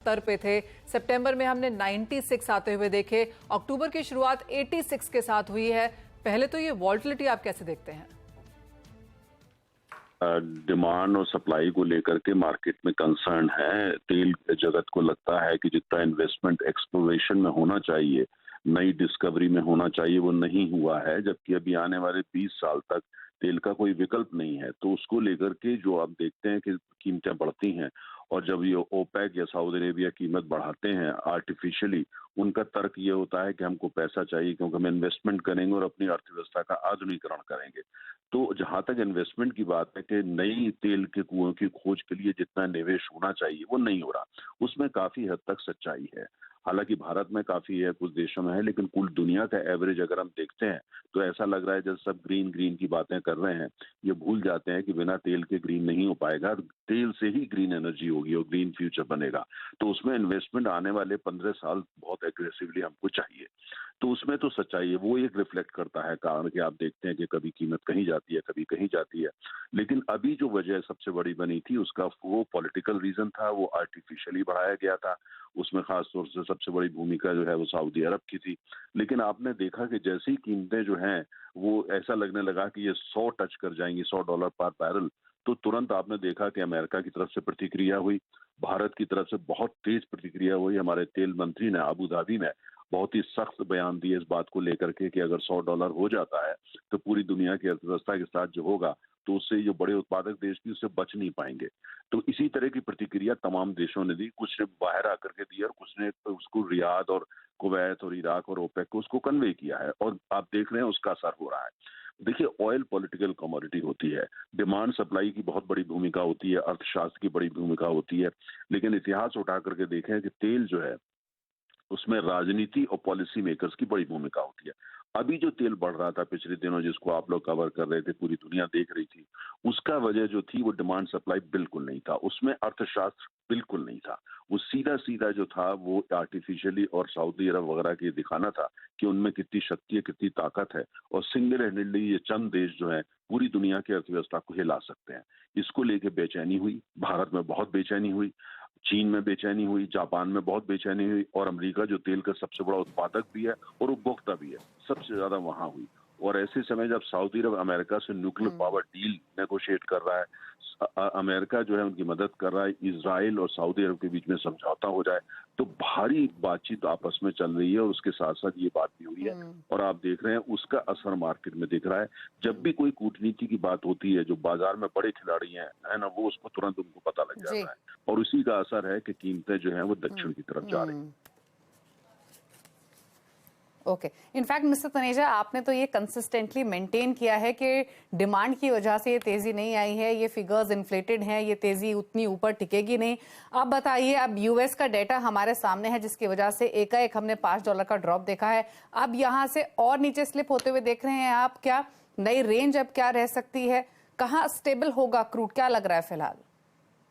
स्तर पे थे। सितंबर में हमने 96 आते हुए देखे। अक्टूबर की शुरुआत 86 के साथ हुई है। पहले तो ये वॉल्टिलिटी आप कैसे देखते हैं? डिमांड और सप्लाई को लेकर के मार्केट में कंसर्न है। तेल जगत को लगता है कि जितना इन्वेस्टमेंट एक्सप्लोरेशन में होना चाहिए, नई डिस्कवरी में होना चाहिए, वो नहीं हुआ है। जबकि अभी आने वाले 20 साल तक तेल का कोई विकल्प नहीं है। तो उसको लेकर के जो आप देखते हैं कि कीमतें बढ़ती हैं, और जब ये ओपेक या सऊदी अरेबिया कीमत बढ़ाते हैं आर्टिफिशियली, उनका तर्क ये होता है कि हमको पैसा चाहिए क्योंकि हम इन्वेस्टमेंट करेंगे और अपनी अर्थव्यवस्था का आधुनिकीकरण करेंगे। तो जहां तक इन्वेस्टमेंट की बात है कि नई तेल के कुओं की खोज के लिए जितना निवेश होना चाहिए वो नहीं हो रहा, उसमें काफी हद तक सच्चाई है। हालांकि भारत में काफी है, कुछ देशों में है, लेकिन कुल दुनिया का एवरेज अगर हम देखते हैं तो ऐसा लग रहा है जैसे सब ग्रीन ग्रीन की बातें कर रहे हैं, ये भूल जाते हैं कि बिना तेल के ग्रीन नहीं हो पाएगा। तेल से ही ग्रीन एनर्जी होगी और ग्रीन फ्यूचर बनेगा। तो उसमें इन्वेस्टमेंट आने वाले 15 साल बहुत एग्रेसिवली हमको चाहिए। तो उसमें तो सच्चाई है, वो एक रिफ्लेक्ट करता है कारण कि आप देखते हैं कि कभी कीमत कहीं जाती है, कभी कहीं जाती है। लेकिन अभी जो वजह सबसे बड़ी बनी थी उसका वो पॉलिटिकल रीजन था, वो आर्टिफिशियली बढ़ाया गया था। उसमें खास तौर से सबसे बड़ी भूमिका जो है वो सऊदी अरब की थी। लेकिन आपने देखा कि जैसी कीमतें जो हैं वो ऐसा लगने लगा कि ये 100 टच कर जाएंगी, $100 पर बैरल। तो तुरंत आपने देखा कि अमेरिका की तरफ से प्रतिक्रिया हुई, भारत की तरफ से बहुत तेज प्रतिक्रिया हुई। हमारे तेल मंत्री ने अबू धाबी में बहुत ही सख्त बयान दिए इस बात को लेकर के कि अगर $100 हो जाता है तो पूरी दुनिया की अर्थव्यवस्था के साथ जो होगा, तो उससे जो बड़े उत्पादक देश थी उससे बच नहीं पाएंगे। तो इसी तरह की प्रतिक्रिया तमाम देशों ने दी, कुछ ने बाहर आकर के दी और कुछ ने उसको रियाद और कुवैत और इराक और ओपेक को उसको कन्वे किया है, और आप देख रहे हैं उसका असर हो रहा है। देखिए, ऑयल पॉलिटिकल कमोडिटी होती है, डिमांड सप्लाई की बहुत बड़ी भूमिका होती है, अर्थशास्त्र की बड़ी भूमिका होती है। लेकिन इतिहास उठा करके देखें कि तेल जो है उसमें राजनीति और पॉलिसी मेकर्स की बड़ी भूमिका होती है। अभी जो तेल बढ़ रहा था पिछले दिनों, जिसको आप लोग कवर कर रहे थे, पूरी दुनिया देख रही थी, उसका वजह जो थी वो डिमांड सप्लाई बिल्कुल नहीं था, उसमें अर्थशास्त्र बिल्कुल नहीं था। वो सीधा सीधा जो था वो आर्टिफिशियली और सऊदी अरब वगैरह के दिखाना था कि उनमें कितनी शक्ति है, कितनी ताकत है, और सिंगल हैंडेडली ये चंद देश जो है पूरी दुनिया की अर्थव्यवस्था को हिला सकते हैं। इसको लेके बेचैनी हुई, भारत में बहुत बेचैनी हुई, चीन में बेचैनी हुई, जापान में बहुत बेचैनी हुई, और अमेरिका जो तेल का सबसे बड़ा उत्पादक भी है और उपभोक्ता भी है, सबसे ज्यादा वहां हुई। और ऐसे समय जब सऊदी अरब अमेरिका से न्यूक्लियर पावर डील नेगोशिएट कर रहा है, अमेरिका जो है उनकी मदद कर रहा है, इजराइल और सऊदी अरब के बीच में समझौता हो जाए, तो भारी बातचीत आपस में चल रही है, और उसके साथ साथ ये बात भी हुई है। और आप देख रहे हैं उसका असर मार्केट में दिख रहा है। जब भी कोई कूटनीति की बात होती है, जो बाजार में बड़े खिलाड़ी हैं, है ना, वो उसको तुरंत उनको पता लग जी। जाता है, और उसी का असर है कि कीमतें जो हैं वो दक्षिण की तरफ जा रही हैं। ओके, इनफैक्ट मिस्टर तनेजा, आपने तो ये कंसिस्टेंटली मेंटेन किया है कि डिमांड की वजह से ये तेजी नहीं आई है, ये फिगर्स इन्फ्लेटेड हैं, ये तेजी उतनी ऊपर टिकेगी नहीं। आप बताइए, अब यूएस का डेटा हमारे सामने है जिसकी वजह से एकाएक हमने $5 का ड्रॉप देखा है। अब यहाँ से और नीचे स्लिप होते हुए देख रहे हैं आप, क्या नई रेंज अब क्या रह सकती है, कहाँ स्टेबल होगा क्रूड, क्या लग रहा है फिलहाल?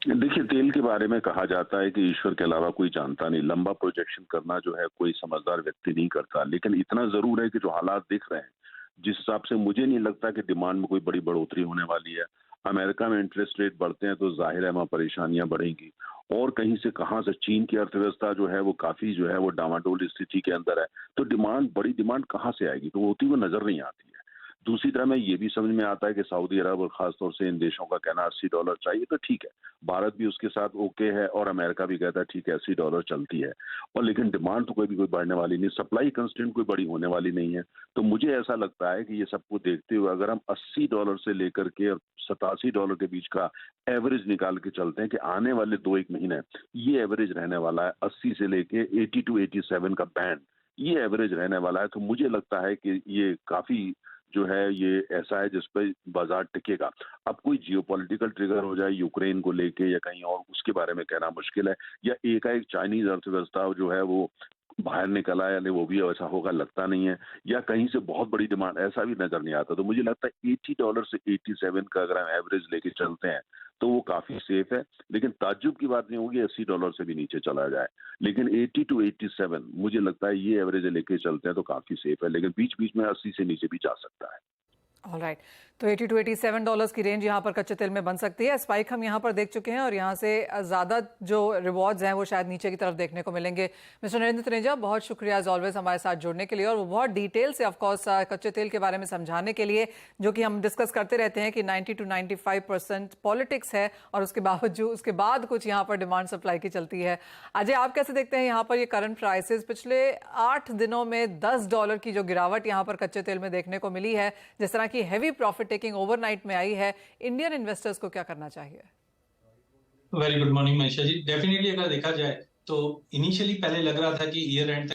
देखिए, तेल के बारे में कहा जाता है कि ईश्वर के अलावा कोई जानता नहीं। लंबा प्रोजेक्शन करना जो है कोई समझदार व्यक्ति नहीं करता, लेकिन इतना जरूर है कि जो हालात दिख रहे हैं, जिस हिसाब से मुझे नहीं लगता कि डिमांड में कोई बड़ी बढ़ोतरी होने वाली है। अमेरिका में इंटरेस्ट रेट बढ़ते हैं तो जाहिर है वहाँ परेशानियां बढ़ेंगी, और कहीं से कहाँ से चीन की अर्थव्यवस्था जो है वो काफी जो है वो डामाडोल स्थिति के अंदर है। तो डिमांड, बड़ी डिमांड कहाँ से आएगी, तो वो होती हुई नजर नहीं आती है। दूसरी तरह में ये भी समझ में आता है कि सऊदी अरब और खासतौर से इन देशों का कहना $80 चाहिए, तो ठीक है, भारत भी उसके साथ ओके है, और अमेरिका भी कहता है ठीक है, $80 चलती है। और लेकिन डिमांड तो कोई बढ़ने वाली नहीं, सप्लाई कंस्टेंट कोई बड़ी होने वाली नहीं है। तो मुझे ऐसा लगता है कि ये सबको देखते हुए अगर हम $80 से लेकर के $87 के बीच का एवरेज निकाल के चलते हैं कि आने वाले 2-1 महीने ये एवरेज रहने वाला है, 80 से लेके 80 to 87 का बैंड, ये एवरेज रहने वाला है। तो मुझे लगता है कि ये काफी जो है ये ऐसा है जिस पर बाजार टिकेगा। अब कोई जियोपॉलिटिकल ट्रिगर हो जाए यूक्रेन को लेके या कहीं और, उसके बारे में कहना मुश्किल है, या एकाएक चाइनीज अर्थव्यवस्था जो है वो बाहर निकल आया, नहीं वो भी ऐसा होगा लगता नहीं है, या कहीं से बहुत बड़ी डिमांड, ऐसा भी नजर नहीं आता। तो मुझे लगता है $80 से 87 का अगर हम एवरेज लेके चलते हैं तो वो काफी सेफ है। लेकिन ताज्जुब की बात नहीं होगी $80 से भी नीचे चला जाए, लेकिन 80 to 87 मुझे लगता है ये एवरेज लेके चलते हैं तो काफी सेफ है, लेकिन बीच बीच में 80 से नीचे भी जा सकता है। ऑलराइट। तो $80 to $87 की रेंज यहाँ पर कच्चे तेल में बन सकती है। स्पाइक हम यहाँ पर देख चुके हैं और यहाँ से ज़्यादा जो रिवॉर्ड्स हैं वो शायद नीचे की तरफ देखने को मिलेंगे। मिस्टर नरेंद्र तनेजा, बहुत शुक्रिया एज ऑलवेज हमारे साथ जुड़ने के लिए और वो बहुत डिटेल से ऑफकोर्स कच्चे तेल के बारे में समझाने के लिए, जो कि हम डिस्कस करते रहते हैं कि 90 to 95% पॉलिटिक्स है और उसके बावजूद उसके बाद कुछ यहाँ पर डिमांड सप्लाई की चलती है। अजय, आप कैसे देखते हैं यहाँ पर ये करंट प्राइसेस? पिछले 8 दिनों में $10 की जो गिरावट यहाँ पर कच्चे तेल में देखने को मिली है, जिस तरह की हैवी प्रॉफिट टेकिंग ओवरनाइट में आई है, इंडियन इन्वेस्टर्स को क्या करना चाहिए? Very good morning Manisha ji. Definitely अगर देखा जाए तो इनिशियली पहले लग रहा था कि ईयर एंड